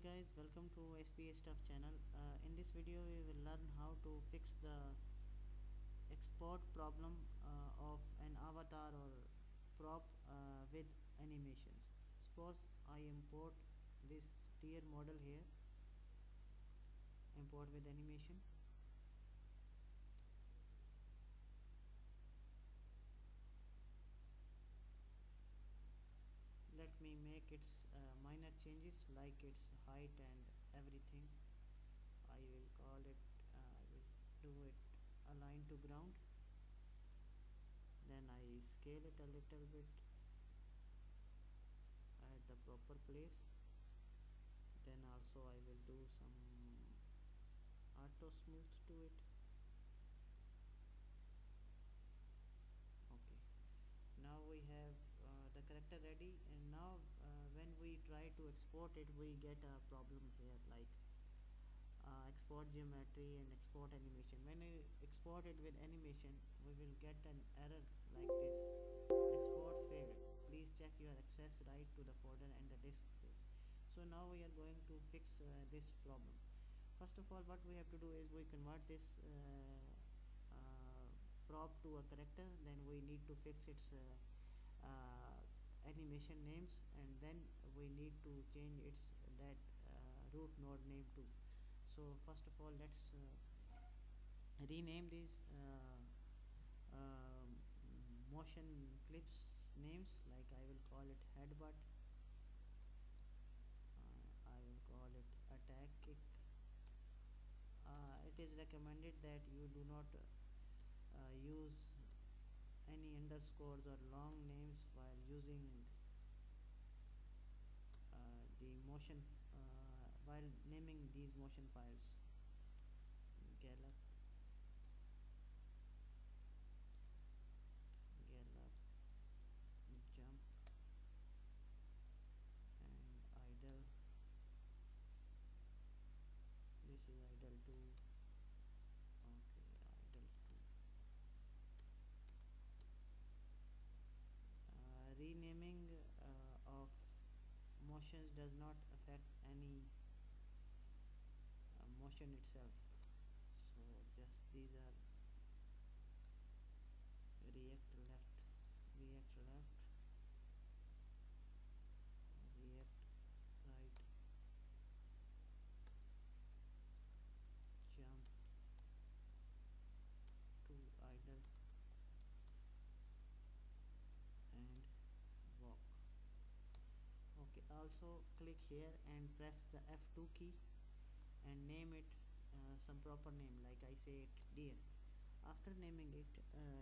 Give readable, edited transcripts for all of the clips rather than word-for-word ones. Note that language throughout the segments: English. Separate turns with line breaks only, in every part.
guys, welcome to SPA Stuff channel. In this video we will learn how to fix the export problem of an avatar or prop with animations. Suppose I import this deer model here, import with animation. Let me make its minor changes like its height and everything. I will call it, I will do it align to ground. Then I scale it a little bit at the proper place. Then also I will do some auto smooth to it. Okay, now we have the character ready, and now when we try to export it we get a problem here, like export geometry and export animation. When we export it with animation we will get an error like this: export failed, please check your access right to the folder and the disk space. So now we are going to fix this problem. First of all, what we have to do is we convert this prop to a character. Then we need to fix its animation names, and then we need to change its that root node name too. So first of all, let's rename these motion clips names. Like I will call it headbutt, I will call it attack kick. It is recommended that you do not use any underscores or long names while using the motion while naming these motion files. Gallop, jump, and idle. This is idle 2. Okay, idle 2. Renaming of motions does not affect any motion itself. So just these are react left, react left, react right, jump to idle, and walk. Okay, also click here and press the F2 key and name it some proper name, like I say it deer. After naming it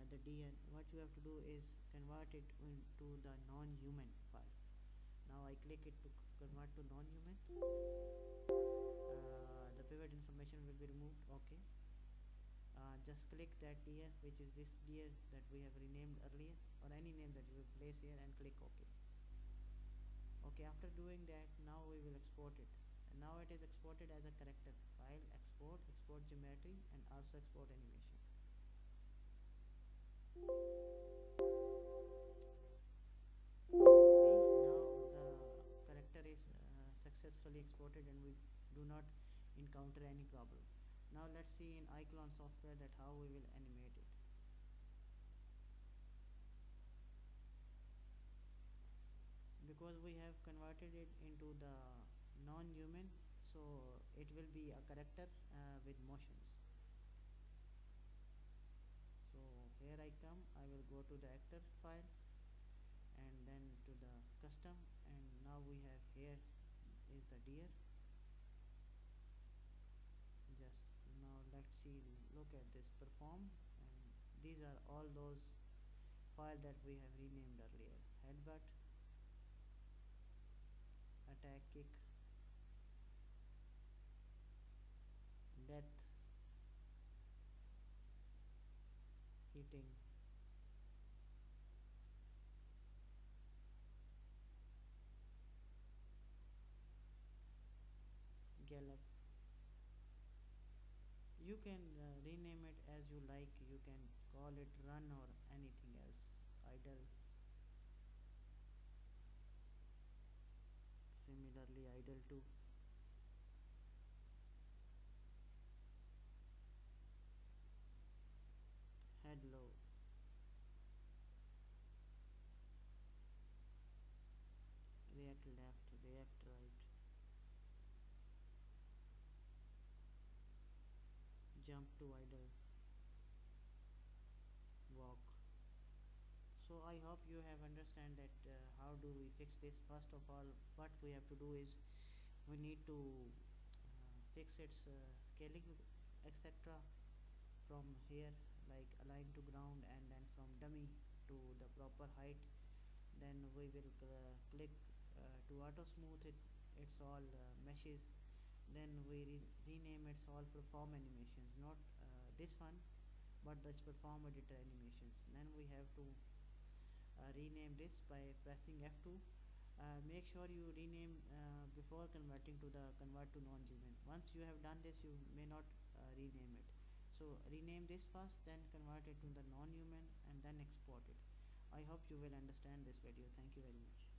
the deer, what you have to do is convert it into the non-human file. Now I click it to convert to non-human. The pivot information will be removed. Okay, just click that deer, which is this deer that we have renamed earlier, or any name that you will place here, and click OK. Okay, after doing that, now we will export it, and now it is exported as a character file. Export, export geometry, and also export animation. See, now the character is successfully exported and we do not encounter any problem. Now let's see in Iclone software that how we will animate it. Because we have converted it into the non-human, so it will be a character with motions. So here I come, I will go to the actor file and then to the custom, and now we have here is the deer. Just now let's see, look at this perform, and these are all those files that we have renamed earlier: headbutt, attack kick, death, hitting, gallop. You can rename it as you like. You can call it run or anything else. Idle, similarly idle 2. to idle walk. So I hope you have understand that how do we fix this. First of all, what we have to do is we need to fix its scaling, etc. From here, like align to ground, and then from dummy to the proper height. Then we will click to auto smooth it, it's all meshes. Then we rename it's all perform animations, not this one, but this perform editor animations. Then we have to rename this by pressing F2. Make sure you rename before converting to the convert to non-human. Once you have done this, you may not rename it. So rename this first, then convert it to the non-human, and then export it. I hope you will understand this video. Thank you very much.